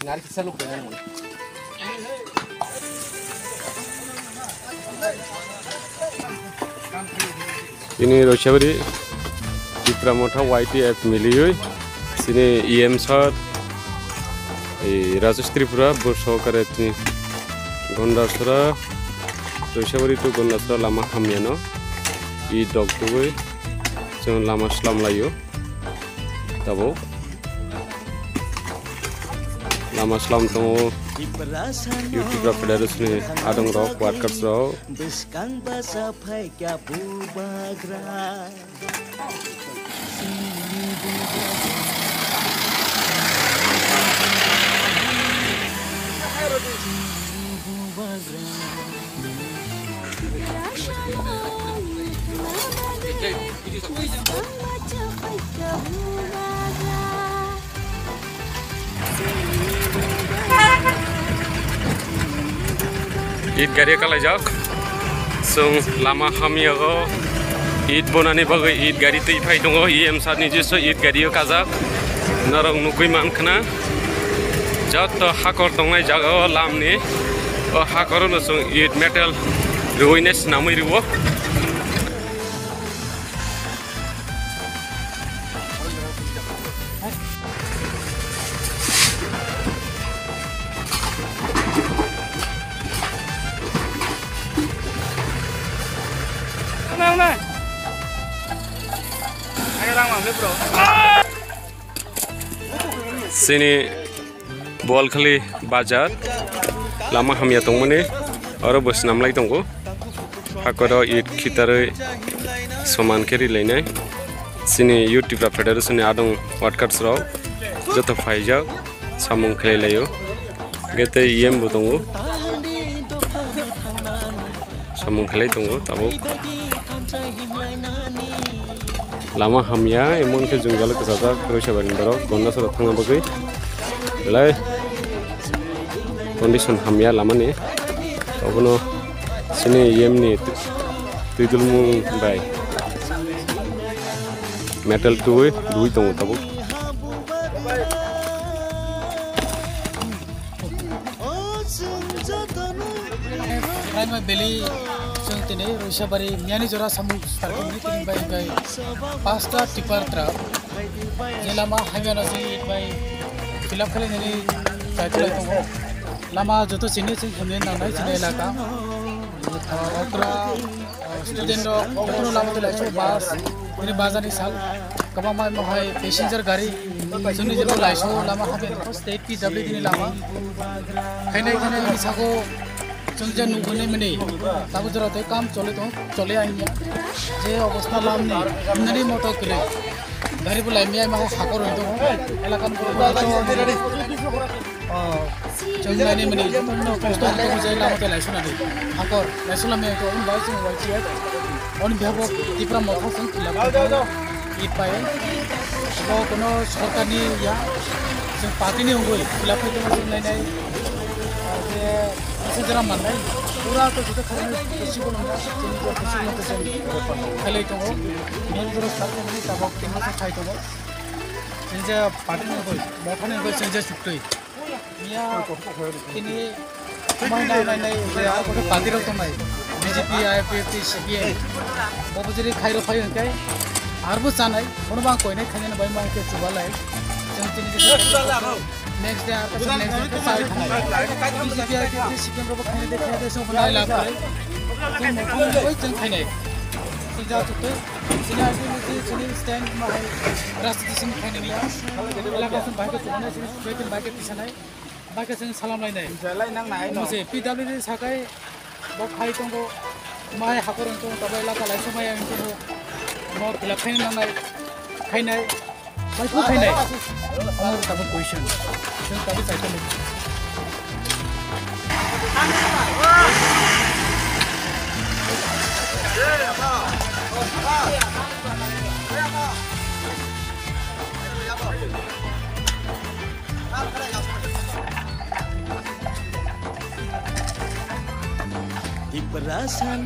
Ngari kisah lu kena mana? Ini Rosyabari Citra Motha YTF milioi sini EM sar Rajas Tripura bersokar ini Gondasra Rosyabari tu Gondasra lama hamyano I dog tu jangan lama selam layu tabo lama selam tu YouTube videos ni adong rock podcast rock Eid गाड़ी कल जाओ सं लामा हामियागो ईद बनाने बागै ईद गाड़ी तै phi दङ EM सार निजेस ईद गाड़ियो काजाक नरं नुगै मानखना जत हाकर दंनाय जागा लामनि ओ हाकरनो सं ईद मेटल रुइनेस नामै रुवो sini bol khali bazar lama hamya tongmani aro bos namlai tongo hakoro id khitare saman keri lainai sini YouTube ra federation adong podcast ro joto faija samung khlai layo gete EM bo tongo samung khlai tongo tabo lama hamya emon ke junggal ke sada Rosyabari baro gonda sara thangna bagai lai condition hamya lama ni obono sini EM ni tuidulmu bai metal tuwe dui tongo tabo Ramai beli sungtine Rosyabari miani jora samung starkini kini bai gai pasta tipar trap jelama hamyana si bai filap kali nini cycle tongo lama joto sini sing hamyan nanai sini elaka okra student ro okra lama tu laiso bus ini bazani sal kama mai mohai passenger gari sini joto laiso lama hamyan state PW dini lama khainai ini sago Jungjan nunggu meni, tahu jera tu kam cole aja. Je अवस्था लाम ni, nari motor kile. Dari pula miai mahu hakor itu, elakan pura Jungjan ni meni, poster tu bisa lam tu laisu nari. Hakor, laisu lam itu on laisu wajib. On biar tipra motor seng lam. Ipai, kalau kono सरकार ni ya, seng parti ni unggul. Filap itu masih nai. जरा मन है पूरा तो जितना खाने किसी को लंबा चीनी को किसी को तो चीनी खाली तो वो मेरे जरूर सारे में तबाक तीनों से खाई तो वो जिनसे पार्टी में कोई मोटा नहीं कोई जिनसे चुपते मिया किन्हीं तुम्हारे नाम नहीं यार कोई पार्टी रखता नहीं BJP IPF CPM वो बजरी खाई रो खाई उनके आर्बुस जाना है उन बांग कोई नहीं खाने ना भाई मांग के चुबाला है next day आपका next day सारी खाना BJP IPF CPM रो खाने देखने देशों बनाए लाभ करे तो मोटा कोई चंग खाने सीधा चुपते सीधा सीधी stand में है रास्ते से खाने नहीं है इलाका से बाइक चुबाने से ट्रेन बाइक पीछे नहीं बाइक से सलाम लाइन है मुझे PWD साकाय वो खाई तो माय हाकर तो तब इलाका लाइसो माय तो मो फिलअप खाने नहीं खाने भाई को खाने और तब क्वेश्चन जो तब साइकिल में di perasaan